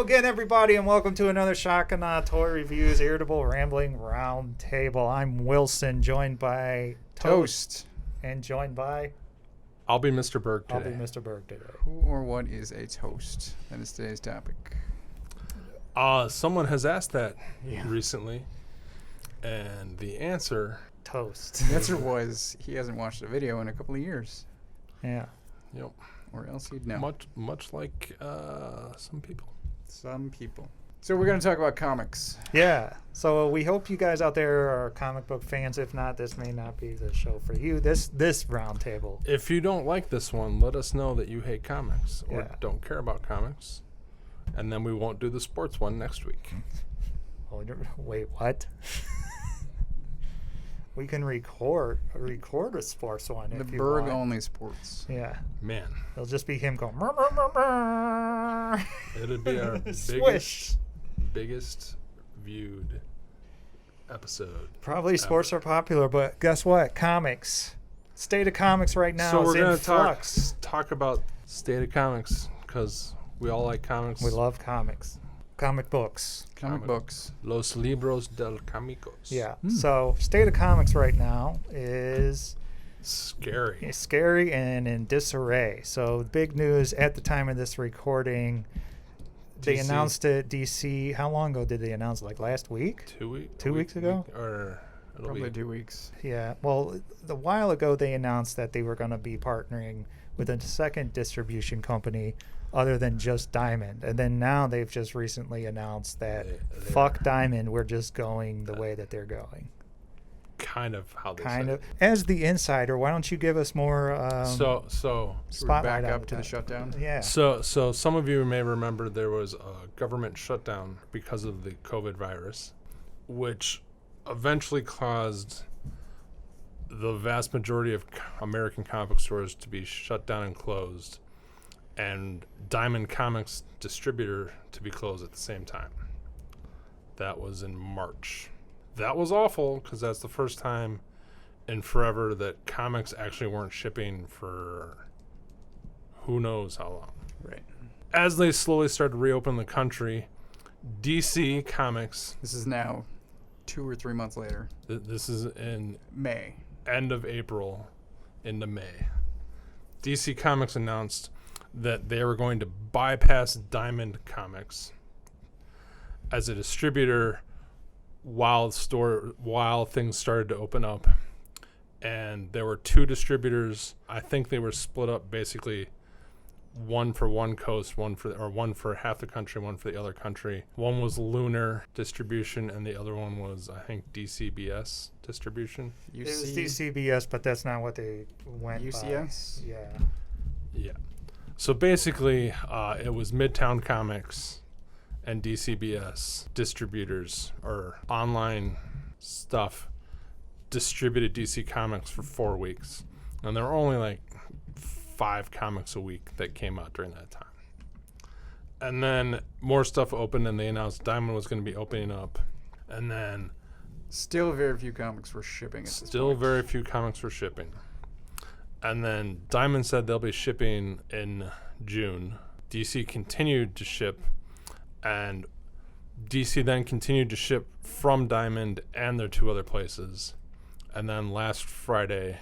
again, everybody, and welcome to another Shotgun Toy Reviews Irritable Rambling Roundtable. I'm Wilson, joined by Toast. And joined by... I'll be Mr. Berg today. I'll be Mr. Berg today. Who or what is a toast? That is today's topic. Someone has asked that recently, and the answer... Toast. The answer was he hasn't watched a video in a couple of years. Yeah. Yep. Or else he'd know. Much like some people. Some people. So we're going to talk about comics. Yeah. So we hope you guys out there are comic book fans. If not, this may not be the show for you. This roundtable. If you don't like this one, let us know that you hate comics or don't care about comics, and then we won't do the sports one next week. Oh, wait, what? We can record a sports one if you want. The Berg only sports. Yeah. Man. It'll just be him going. Mur, mur, mur, mur. It'll be our biggest viewed episode. Probably sports are popular, but guess what? Comics. State of comics right now so is we're in gonna flux. talk about state of comics because we all like comics. We love comics. Comic books. Comic books. Los libros del camicos. Yeah. So state of comics right now is scary. It's scary and in disarray. So big news at the time of this recording. They announced it. DC. How long ago did they announce it? Like last week? 2 weeks. 2 weeks ago? Or probably 2 weeks. Yeah. Well, a while ago they announced that they were going to be partnering with a second distribution company other than just Diamond. And then now they've just recently announced that fuck Diamond, we're just going the way that they're going. Kind of how they kind said of. As the insider, why don't you give us more so spotlight back on up to the shutdown? Yeah. So some of you may remember there was a government shutdown because of the COVID virus, which eventually caused the vast majority of American comic book stores to be shut down and closed, and Diamond Comics distributor to be closed at the same time. That was in March. That was awful because that's the first time in forever that comics actually weren't shipping for who knows how long. Right. As they slowly started to reopen the country, DC Comics... This is now 2 or 3 months later. This is in May. End of April into May. DC Comics announced that they were going to bypass Diamond Comics as a distributor while things started to open up. And there were 2 distributors. I think they were split up basically one for one coast, one for half the country, one for the other country. One was Lunar Distribution, and the other one was, I think, DCBS Distribution. It was DCBS, but that's not what they went UCS? by. Yeah. So basically, it was Midtown Comics and DCBS distributors, or online stuff, distributed DC Comics for 4 weeks. And there were only like 5 comics a week that came out during that time. And then more stuff opened, and they announced Diamond was going to be opening up. And then... Still very few comics were shipping. Still very few comics were shipping. And then Diamond said they'll be shipping in June. DC continued to ship, and DC then continued to ship from Diamond and their 2 other places. And then last Friday,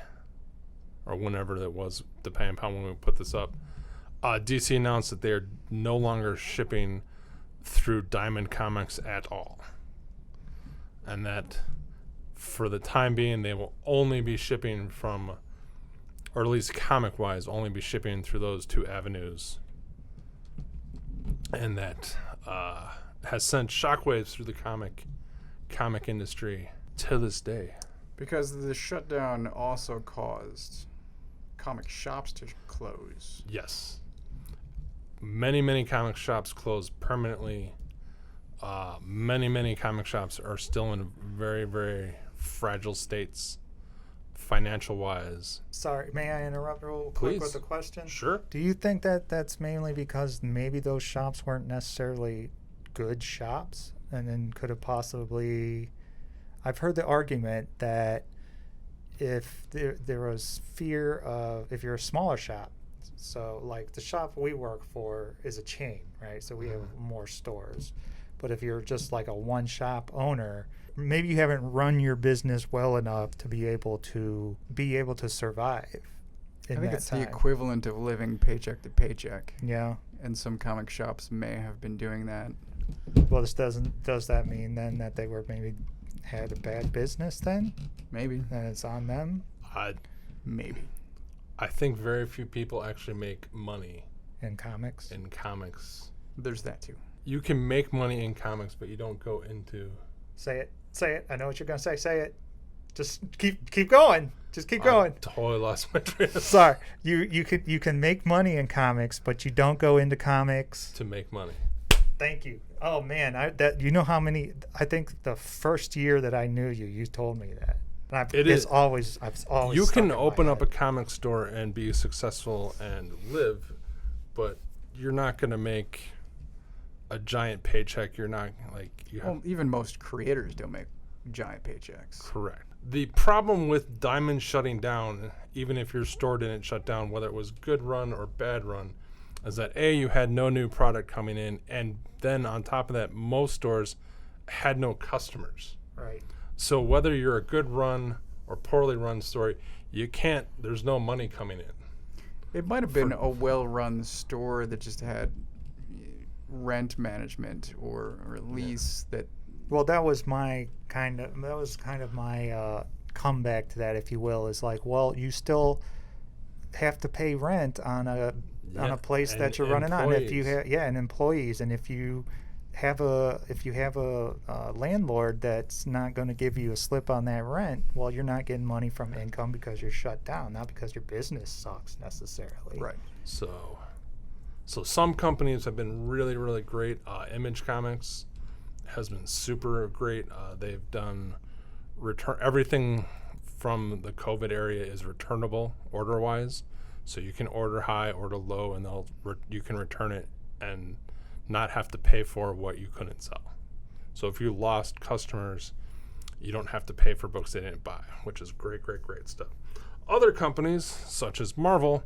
or whenever it was, depending upon when we put this up, DC announced that they are no longer shipping through Diamond Comics at all. And that for the time being, they will only be shipping from, or at least comic-wise, only be shipping through those 2 avenues. And that has sent shockwaves through the comic industry to this day. Because the shutdown also caused comic shops to close. Yes. Many comic shops closed permanently. Many comic shops are still in very, very fragile states, financial-wise. Sorry, may I interrupt real Please. quick with a question? Sure. Do you think that that's mainly because maybe those shops weren't necessarily good shops, and then could have possibly... I've heard the argument that if there was fear of, if you're a smaller shop, So like the shop we work for is a chain, right? So we have more stores. But if you're just like a one shop owner, maybe you haven't run your business well enough to be able to survive in I think that it's time. the equivalent of living paycheck to paycheck. Yeah. And some comic shops may have been doing that. Well, does that mean then that they were maybe had a bad business then? Maybe. And it's on them? Maybe. I think very few people actually make money In comics? in comics. There's that too. You can make money in comics, but you don't go into. Say it. I know what you're going to say. Say it. Just keep going. Just keep going. I totally lost my train of thought. Sorry. You can make money in comics, but you don't go into comics To make money. Thank you. Oh man, you know how many? I think the first year that I knew you, you told me that. And I've always. You stuck can in my open up a head. comic store and be successful and live, but you're not going to make a giant paycheck. You're not Well, even most creators don't make giant paychecks. Correct. The problem with Diamond shutting down, even if your store didn't shut down, whether it was good run or bad run, is that A, you had no new product coming in, and then on top of that, most stores had no customers. Right. So whether you're a good run or poorly run store, there's no money coming in. It might have been a well-run store that just had rent management or lease that. Well, that was kind of my comeback to that, if you will. Is like, well, you still have to pay rent on a place and that you're running on. If you employees. and employees, and if you have a landlord that's not going to give you a slip on that rent, well, you're not getting money from income because you're shut down, not because your business sucks necessarily. Right. So some companies have been really, really great. Image Comics has been super great. They've done everything from the COVID area is returnable order-wise. So you can order high, order low, and you can return it and not have to pay for what you couldn't sell. So if you lost customers, you don't have to pay for books they didn't buy, which is great, great, great stuff. Other companies, such as Marvel,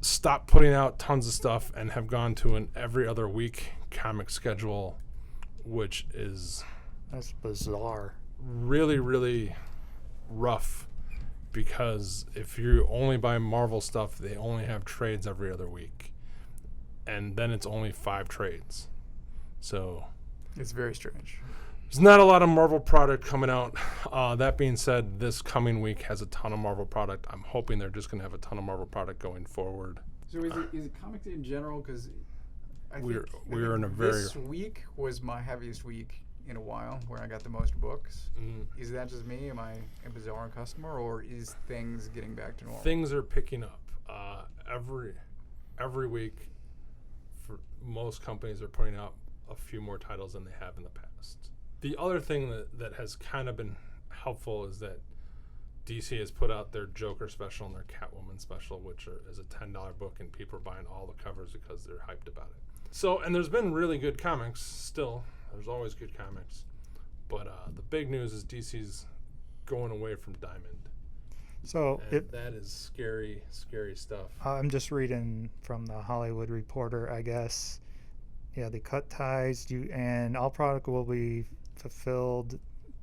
stopped putting out tons of stuff and have gone to an every other week comic schedule, which is That's bizarre. really, really rough, because if you only buy Marvel stuff, they only have trades every other week, and then it's only 5 trades. So It's very strange. there's not a lot of Marvel product coming out. That being said, this coming week has a ton of Marvel product. I'm hoping they're just going to have a ton of Marvel product going forward. So is it comic day in general? Because we're in a very. This week was my heaviest week in a while, where I got the most books. Is that just me? Am I a bizarre customer, or is things getting back to normal? Things are picking up every week. For most companies are putting out a few more titles than they have in the past. The other thing that has kind of been helpful is that DC has put out their Joker special and their Catwoman special, which is a $10 book, and people are buying all the covers because they're hyped about it. So, and there's been really good comics still. There's always good comics. But the big news is DC's going away from Diamond. So And that is scary, scary stuff. I'm just reading from the Hollywood Reporter, I guess. Yeah, they cut ties, and all product will be fulfilled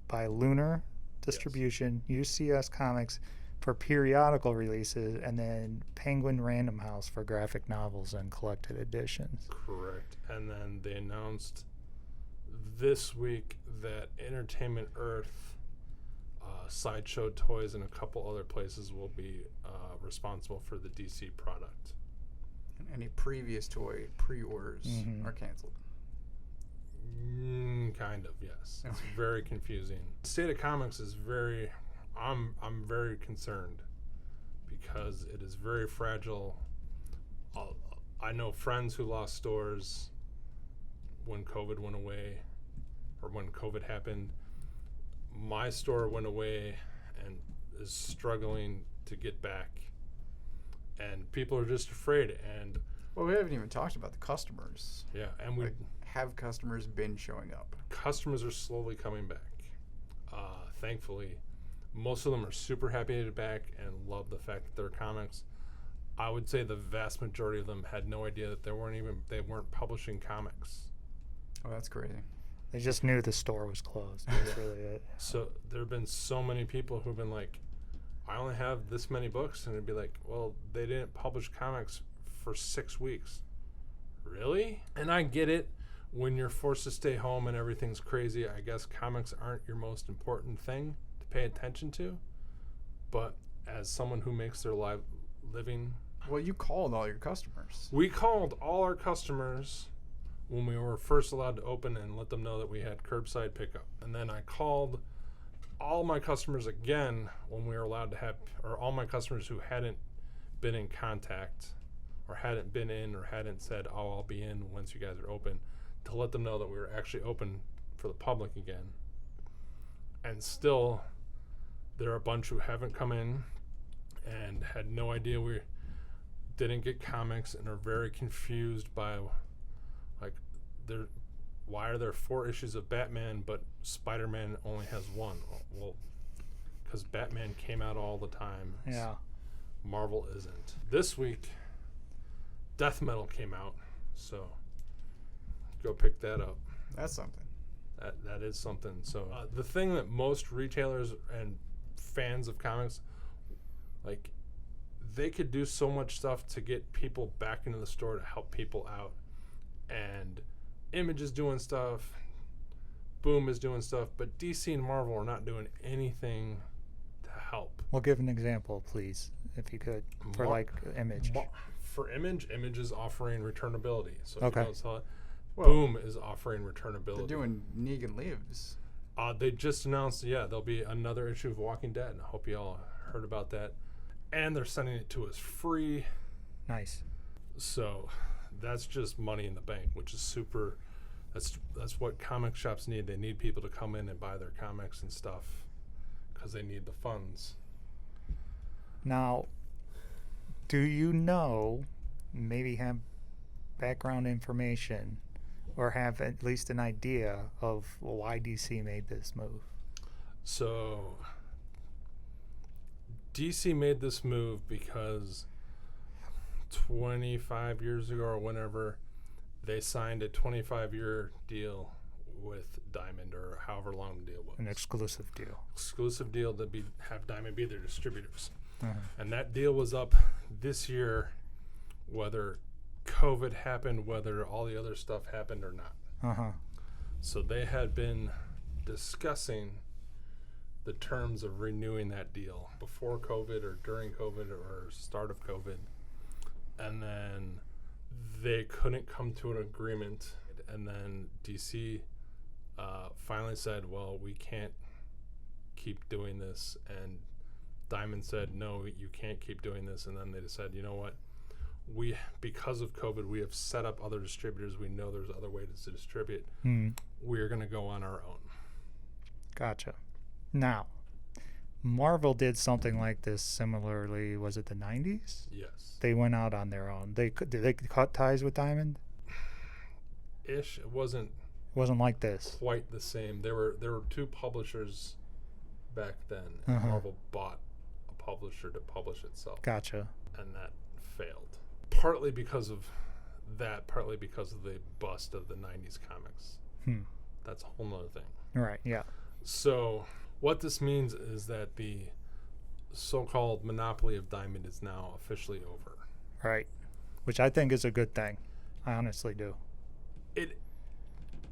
by Lunar Distribution, UCS Comics for periodical releases, and then Penguin Random House for graphic novels and collected editions. Correct. And then they announced this week that Entertainment Earth, Sideshow Toys, and a couple other places will be responsible for the DC product. And any previous toy pre-orders are canceled. Kind of, yes. It's very confusing. State of Comics is I'm very concerned because it is very fragile. I know friends who lost stores when COVID went away, or when COVID happened. My store went away and is struggling to get back, and people are just afraid. And Well, we haven't even talked about the customers. yeah, and Have customers been showing up? customers are slowly coming back. Thankfully, most of them are super happy to be back and love the fact that they're comics. I would say the vast majority of them had no idea that they weren't publishing comics. Oh, that's crazy. They just knew the store was closed. That's really it. So there have been so many people who've been like, I only have this many books, and it'd be like, well, they didn't publish comics for 6 weeks. Really? And I get it. When you're forced to stay home and everything's crazy, I guess comics aren't your most important thing to pay attention to. But as someone who makes their living... Well, you called all your customers. We called all our customers when we were first allowed to open and let them know that we had curbside pickup. And then I called all my customers again when we were allowed to have, or all my customers who hadn't been in contact or hadn't been in or hadn't said, oh, I'll be in once you guys are open, to let them know that we were actually open for the public again. And still, there are a bunch who haven't come in and had no idea we didn't get comics and are very confused by, like, why are there 4 issues of Batman but Spider-Man only has 1? Well, because Batman came out all the time. Yeah. Marvel isn't. This week, Death Metal came out, so go pick that up. That's something. That is something. So the thing that most retailers and fans of comics, like, they could do so much stuff to get people back into the store to help people out. And Image is doing stuff, Boom is doing stuff, but DC and Marvel are not doing anything to help. Well, give an example, please, if you could, for Image. For Image is offering returnability. So if Okay. you don't sell it, Well, Boom is offering returnability. They're doing Negan Lives. They just announced, there'll be another issue of Walking Dead. I hope you all heard about that. And they're sending it to us free. Nice. So that's just money in the bank, which is super. That's what comic shops need. They need people to come in and buy their comics and stuff because they need the funds. Now, do you know, maybe have background information or have at least an idea of why DC made this move? So DC made this move because 25 years ago or whenever, they signed a 25-year deal with Diamond, or however long the deal was. An exclusive deal. Exclusive deal to have Diamond be their distributors. Uh-huh. And that deal was up this year, whether COVID happened, whether all the other stuff happened or not. Uh-huh. So they had been discussing the terms of renewing that deal before COVID or during COVID or start of COVID. And then they couldn't come to an agreement. And then DC finally said, well, we can't keep doing this. And Diamond said, no, you can't keep doing this. And then they said, you know what? Because of COVID, we have set up other distributors. We know there's other ways to distribute. We're going to go on our own. Gotcha. Now, Marvel did something like this similarly. Was it the 90s? Yes. They went out on their own. Did they cut ties with Diamond? Ish. It wasn't like this. quite the same. There were 2 publishers back then. And Uh-huh. Marvel bought a publisher to publish itself. Gotcha. And that failed. Partly because of that, partly because of the bust of the 90s comics. That's a whole nother thing. Right, yeah. So what this means is that the so-called monopoly of Diamond is now officially over. Right. Which I think is a good thing. I honestly do. It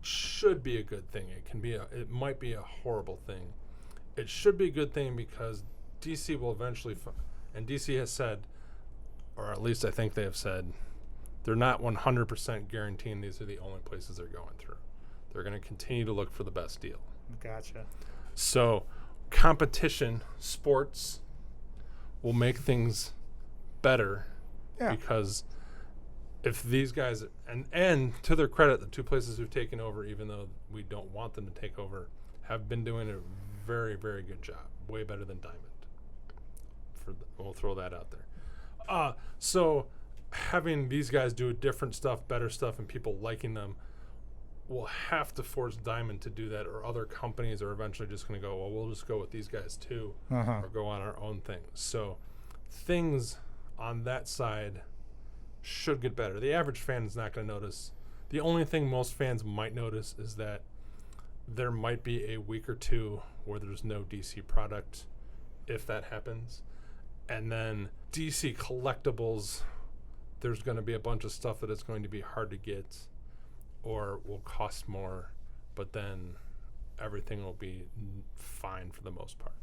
should be a good thing. It might be a horrible thing. It should be a good thing because DC will eventually, and DC has said, or at least I think they have said, they're not 100% guaranteeing these are the only places they're going through. They're going to continue to look for the best deal. Gotcha. So competition, sports, will make things better. Yeah. Because if these guys, and to their credit, the 2 places who've taken over, even though we don't want them to take over, have been doing a very, very good job. Way better than Diamond. We'll throw that out there. So having these guys do different stuff, better stuff, and people liking them will have to force Diamond to do that, or other companies are eventually just going to go, well, we'll just go with these guys too, Uh-huh. or go on our own thing. So on that side should get better. The average fan is not going to notice. The only thing most fans might notice is that there might be a week or two where there's no DC product, if that happens. And then DC collectibles, there's going to be a bunch of stuff that it's going to be hard to get or will cost more, but then everything will be fine for the most part.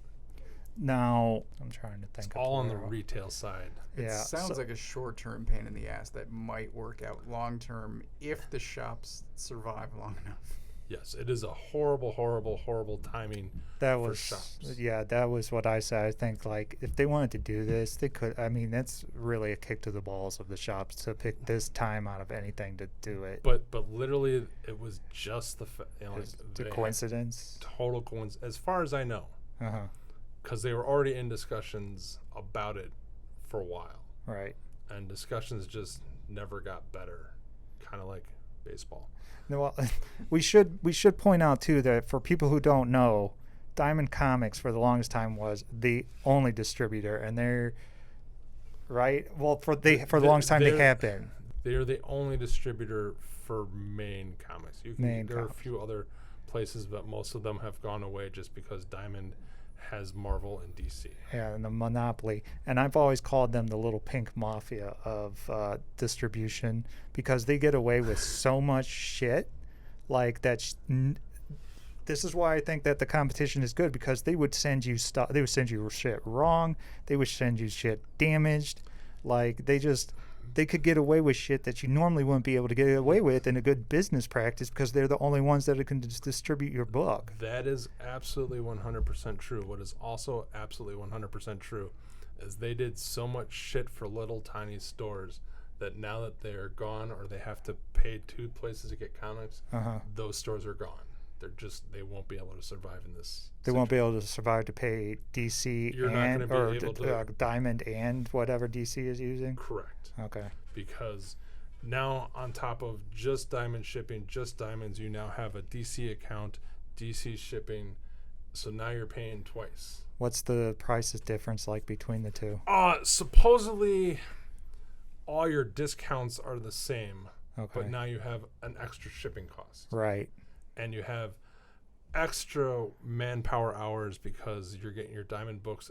Now, I'm trying to think. It's all on the retail side. It sounds like a short-term pain in the ass that might work out long-term if the shops survive long enough. Yes, it is a horrible, horrible, horrible timing for shops. Yeah, that was what I said. I think, like, if they wanted to do this, they could. I mean, that's really a kick to the balls of the shops to pick this time out of anything to do it. But literally, it was just the coincidence. Total coincidence, as far as I know. Because they were already in discussions about it for a while. Right. And discussions just never got better, kind of like baseball. No, well, we should point out too that for people who don't know, Diamond Comics for the longest time was the only distributor, and they're right. Well, for the longest time they have been. They're the only distributor for main comics. There are a few other places, but most of them have gone away just because Diamond has Marvel and DC. Yeah, and the monopoly. And I've always called them the little pink mafia of distribution because they get away with so much shit. Like that. This is why I think that the competition is good, because they would send you stuff. They would send you shit wrong. They would send you shit damaged. Like they could get away with shit that you normally wouldn't be able to get away with in a good business practice because they're the only ones that can distribute your book. That is absolutely 100% true. What is also absolutely 100% true is they did so much shit for little tiny stores that now that they're gone or they have to pay 2 places to get comics, those stores are gone. They won't be able to survive in this. They won't be able to survive to pay DC Diamond and whatever DC is using? Correct. Okay. Because now on top of just Diamond shipping, just Diamonds, you now have a DC account, DC shipping, so now you're paying twice. What's the prices difference like between the two? Supposedly all your discounts are the same, but now you have an extra shipping cost. Right. And you have extra manpower hours because you're getting your Diamond books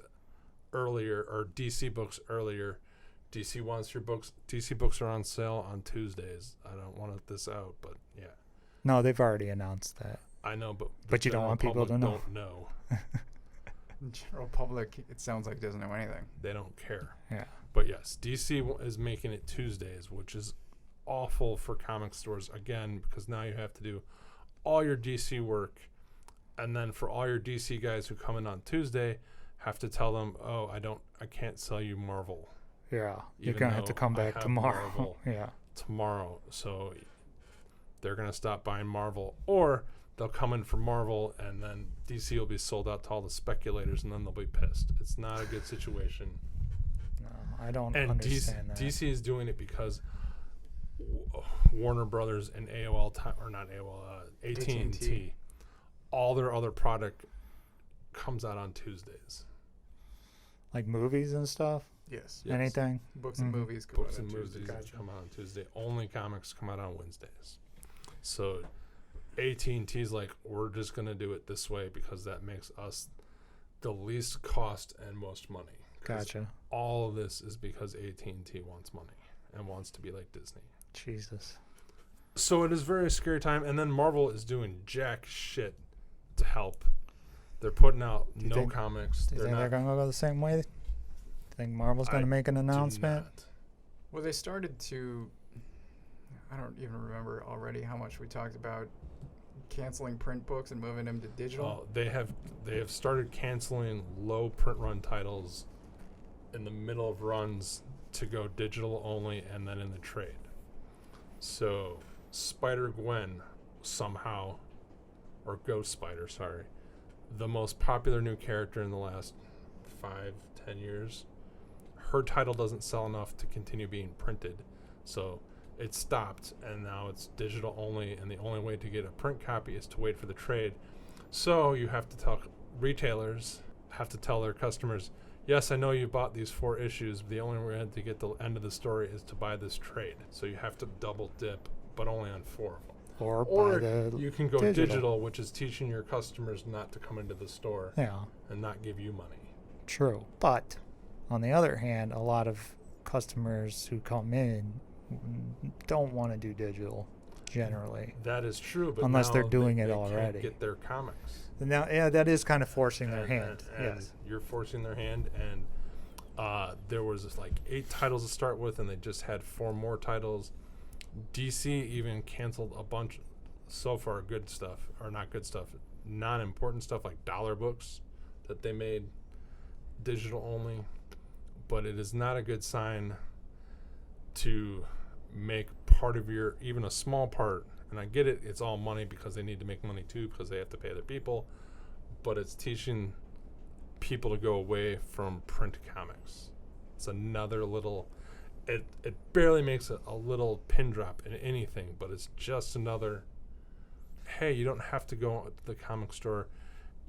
earlier or DC books earlier. DC wants your books. DC books are on sale on Tuesdays. I don't want this out, but yeah. No, they've already announced that. I know, but you don't want people to know. Don't know. The general public, it sounds like, doesn't know anything. They don't care. Yeah. But yes, DC is making it Tuesdays, which is awful for comic stores again because now you have to do all your DC work, and then for all your DC guys who come in on Tuesday, have to tell them, "Oh, I can't sell you Marvel." Yeah, you're gonna have to come back tomorrow. Yeah, tomorrow. So they're gonna stop buying Marvel, or they'll come in for Marvel, and then DC will be sold out to all the speculators, and then they'll be pissed. It's not a good situation. No, I don't And understand that. DC is doing it because Warner Brothers and AT&T, all their other product comes out on Tuesdays. Like movies and stuff? Yes. Anything? Books and movies come out on Tuesdays. Come out on Tuesday. Only comics come out on Wednesdays. So AT&T's like, we're just going to do it this way because that makes us the least cost and most money. Gotcha. All of this is because AT&T wants money and wants to be like Disney. Jesus. So it is very scary time, and then Marvel is doing jack shit to help. They're putting out comics. Do you think they're going to go the same way? Think Marvel's going to make an announcement? Well, they started to. I don't even remember already how much we talked about canceling print books and moving them to digital. They have started canceling low print run titles in the middle of runs to go digital only, and then in the trade. So Spider-Gwen somehow, or Ghost Spider, sorry, the most popular new character in the last 5-10 years, her title doesn't sell enough to continue being printed, so it stopped, and now it's digital only, and the only way to get a print copy is to wait for the trade. So you have to tell retailers, have to tell their customers, yes, I know you bought these 4 issues, but the only way to get the end of the story is to buy this trade. So you have to double dip, but only on 4 of them. Or buy you can go digital. digital, which is teaching your customers not to come into the store and not give you money. True. But on the other hand, a lot of customers who come in don't want to do digital generally. That is true, but unless now they're doing they it can't already. get their comics. And now, that is kind of forcing their And- hand. and Yes. you're forcing their hand, and there was like 8 titles to start with, and they just had 4 more titles. DC even canceled a bunch so far good stuff, or not good stuff, non-important stuff like dollar books that they made digital only. But it is not a good sign to make part of your, even a small part, and I get it, it's all money because they need to make money too because they have to pay their people, but it's teaching people to go away from print comics. It's another little, it barely makes a little pin drop in anything, but it's just another, hey, you don't have to go to the comic store.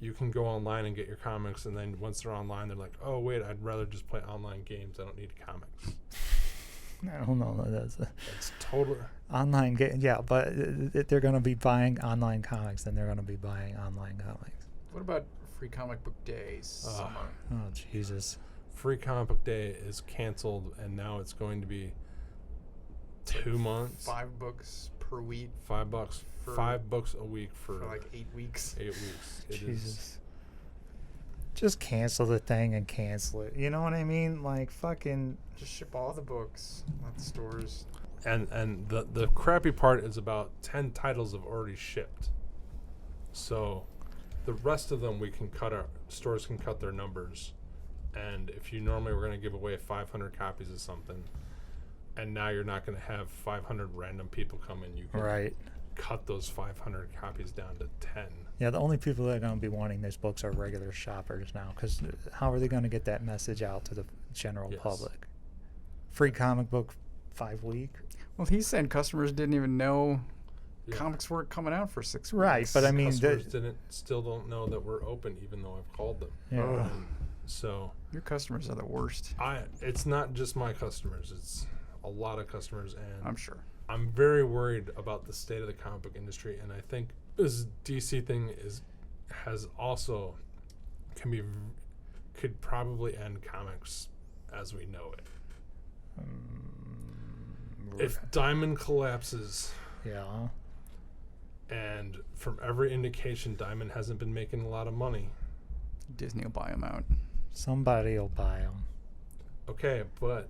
You can go online and get your comics, and then once they're online, they're like, oh, wait, I'd rather just play online games. I don't need comics. I don't know. It's totally... Online game. Yeah, but they're going to be buying online comics, then they're going to be buying online comics. What about Free Comic Book Day summer? Oh, Jesus. Free Comic Book Day is canceled, and now it's going to be 2 months. 5 books per week. $5. For 5 books a week for like 8 weeks. 8 weeks. It Jesus. is. Just cancel the thing and cancel it. You know what I mean? Like, fucking... Just ship all the books, let the stores. And the crappy part is about 10 titles have already shipped. So the rest of them stores can cut their numbers. And if you normally were going to give away 500 copies of something, and now you're not going to have 500 random people come in, you can cut those 500 copies down to 10. Yeah, the only people that are going to be wanting these books are regular shoppers now, because how are they going to get that message out to the general public? Free comic book 5 week? Well, he said customers didn't even know comics weren't coming out for 6 weeks. Right, but I mean... Customers still don't know that we're open, even though I've called them. Yeah. So... Your customers are the worst. It's not just my customers. It's a lot of customers, and... I'm sure. I'm very worried about the state of the comic book industry, and I think this DC thing could probably end comics as we know it. If Diamond collapses, and from every indication, Diamond hasn't been making a lot of money. Disney will buy them out. Somebody will buy them. Okay, but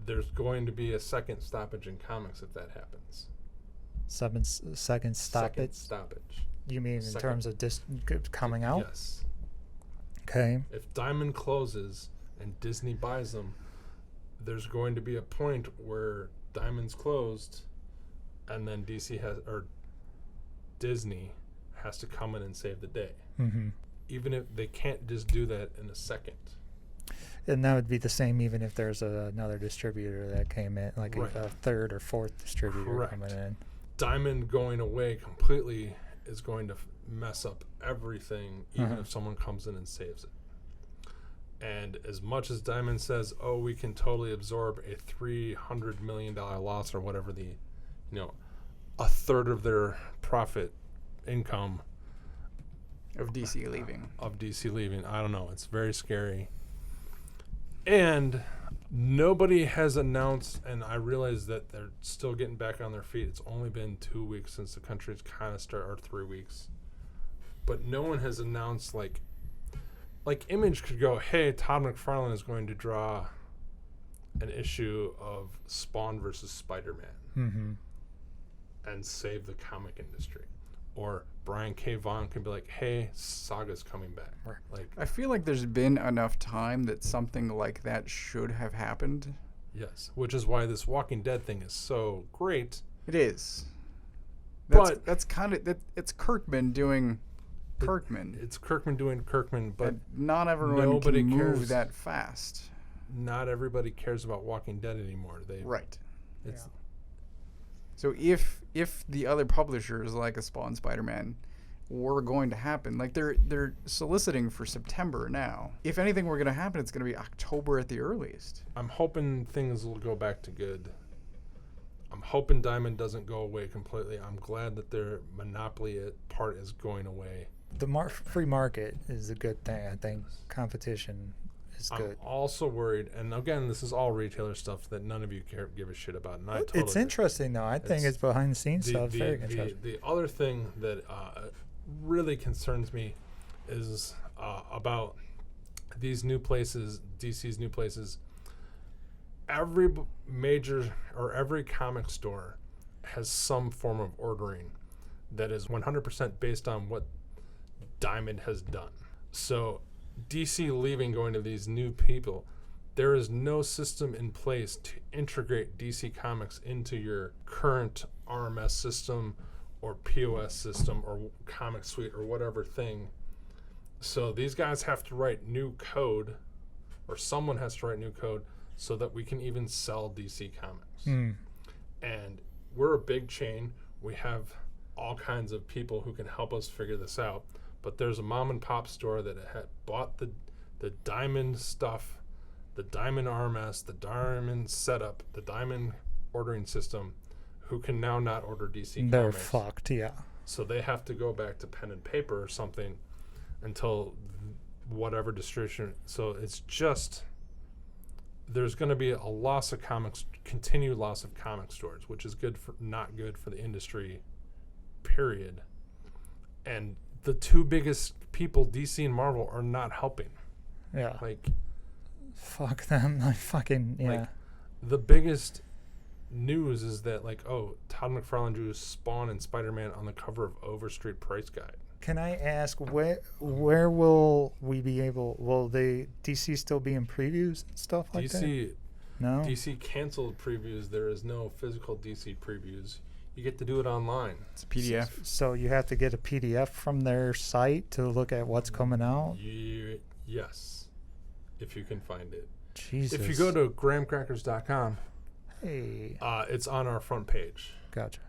there's going to be a second stoppage in comics if that happens. Second stoppage? Stoppage. You mean in terms of coming out? Yes. Okay. If Diamond closes and Disney buys them, there's going to be a point where Diamond's closed, and then Disney has to come in and save the day. Mm-hmm. Even if they can't just do that in a second. And that would be the same even if there's another distributor that came in, like a third or fourth distributor coming in. Diamond going away completely is going to mess up everything, even if someone comes in and saves it. And as much as Diamond says, oh, we can totally absorb a $300 million loss or whatever a third of their profit income of DC leaving. I don't know. It's very scary. And nobody has announced, and I realize that they're still getting back on their feet. It's only been 2 weeks since the country's kind of started, or 3 weeks. But no one has announced, like Image could go, hey, Todd McFarlane is going to draw an issue of Spawn versus Spider-Man and save the comic industry. Or Brian K. Vaughan can be like, hey, Saga's coming back. Like, I feel like there's been enough time that something like that should have happened. Yes, which is why this Walking Dead thing is so great. It is. That's kind of it's Kirkman doing Kirkman. It's Kirkman doing Kirkman, but and not everyone can move that fast. Not everybody cares about Walking Dead anymore. So if the other publishers like a Spawn Spider-Man were going to happen. Like they're soliciting for September now. If anything were going to happen, it's going to be October at the earliest. I'm hoping things will go back to good. I'm hoping Diamond doesn't go away completely. I'm glad that their monopoly part is going away. The free market is a good thing. I think competition is good. I'm also worried, and again, this is all retailer stuff that none of you give a shit about. And I totally It's interesting, though. I think it's behind the scenes stuff. Very interesting. The other thing that really concerns me is about these new places, DC's new places. Every major or every comic store has some form of ordering that is 100% based on what Diamond has done. So DC leaving, going to these new people, there is no system in place to integrate DC Comics into your current RMS system or POS system or Comic Suite or whatever thing. So these guys have to write new code, or someone has to write new code, so that we can even sell DC Comics. And we're a big chain. We have all kinds of people who can help us figure this out. But there's a mom and pop store that had bought the Diamond stuff, the Diamond RMS, the Diamond setup, the Diamond ordering system, who can now not order DC Comics. They're fucked, yeah. So they have to go back to pen and paper or something until whatever distribution. So it's just, there's going to be a loss of comics, continued loss of comic stores, which is not good for the industry, period. And the two biggest people, DC and Marvel, are not helping. Yeah. Like, fuck them. Like, fucking, yeah. Like, the biggest news is that, like, oh, Todd McFarlane drew Spawn and Spider-Man on the cover of Overstreet Price Guide. Can I ask, where will we be able, will the DC still be in previews and stuff like that? No? DC canceled previews. There is no physical DC previews. You get to do it online. It's a PDF. So you have to get a PDF from their site to look at what's coming out? Yes, if you can find it. Jesus. If you go to grahamcrackers.com, hey, it's on our front page. Gotcha.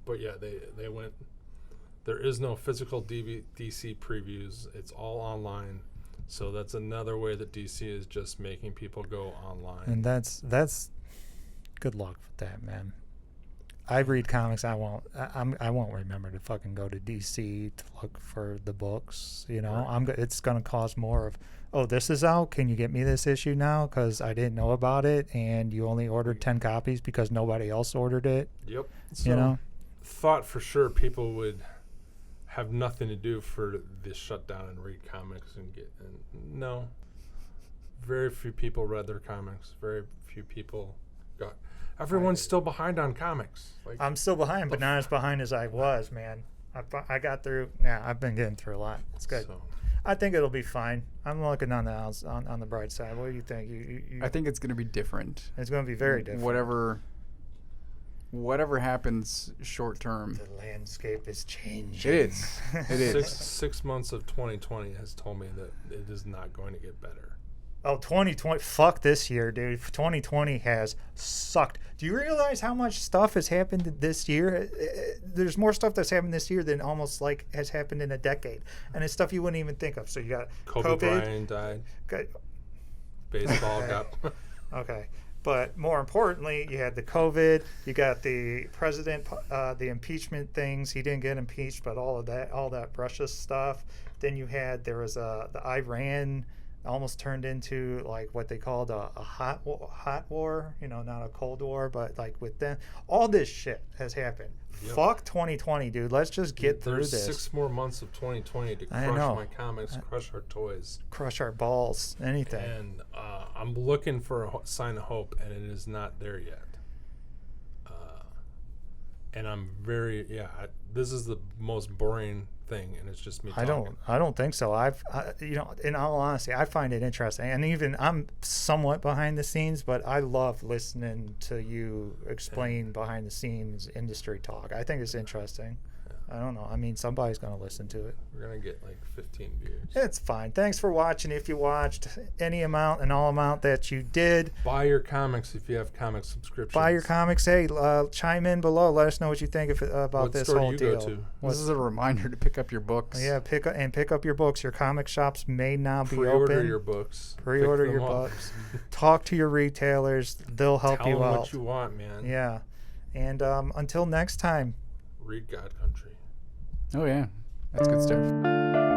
But yeah, they went. There is no physical DC previews. It's all online. So that's another way that DC is just making people go online. And that's good luck with that, man. I read comics. I won't remember to fucking go to DC to look for the books. You know, Right. It's gonna cost more of, oh, this is out. Can you get me this issue now? Because I didn't know about it, and you only ordered 10 copies because nobody else ordered it. Yep. So You know, thought for sure people would have nothing to do for this shutdown and read comics and no. Very few people read their comics. Very few people got. Everyone's still behind on comics. Like, I'm still behind, but not as behind as I was, man. I got through. Yeah, I've been getting through a lot. It's good. So, I think it'll be fine. I'm looking on the bright side. What do you think? You I think it's going to be different. it's going to be very different. Whatever happens short term. The landscape is changing. It is. It is. 6 months of 2020 has told me that it is not going to get better. Oh, 2020. Fuck this year, dude. 2020 has sucked. Do you realize how much stuff has happened this year? There's more stuff that's happened this year than almost like has happened in a decade. And it's stuff you wouldn't even think of. So you got Kobe COVID. Bryant died. Got, Baseball got. okay. But more importantly, you had the COVID. You got the president, the impeachment things. He didn't get impeached, but all that Russia stuff. Then there was the Iran almost turned into like what they called a hot war, you know, not a cold war, but like with them, all this shit has happened. Yep. Fuck 2020, dude. Let's just get through this. 6 more months of 2020 to crush my comics, crush our toys, crush our balls, anything. And I'm looking for a sign of hope, and it is not there yet. And I'm this is the most boring thing, and it's just me talking. I don't think so. In all honesty, I find it interesting, and even I'm somewhat behind the scenes, but I love listening to you explain behind the scenes industry talk. I think it's interesting. I don't know. I mean, somebody's going to listen to it. We're going to get like 15 views. It's fine. Thanks for watching. If you watched any amount and all amount that you did. Buy your comics if you have comic subscriptions. Buy your comics. Hey, chime in below. Let us know what you think about what this store whole do you deal. Go to? This is a reminder to pick up your books. Yeah, pick up your books. Your comic shops may now be Pre-order open. your books. Pre-order Pick your them up. books. Talk to your retailers. They'll help Tell you them out. what you want, man. Yeah. And until next time. Read God Country. Oh, yeah. That's good stuff.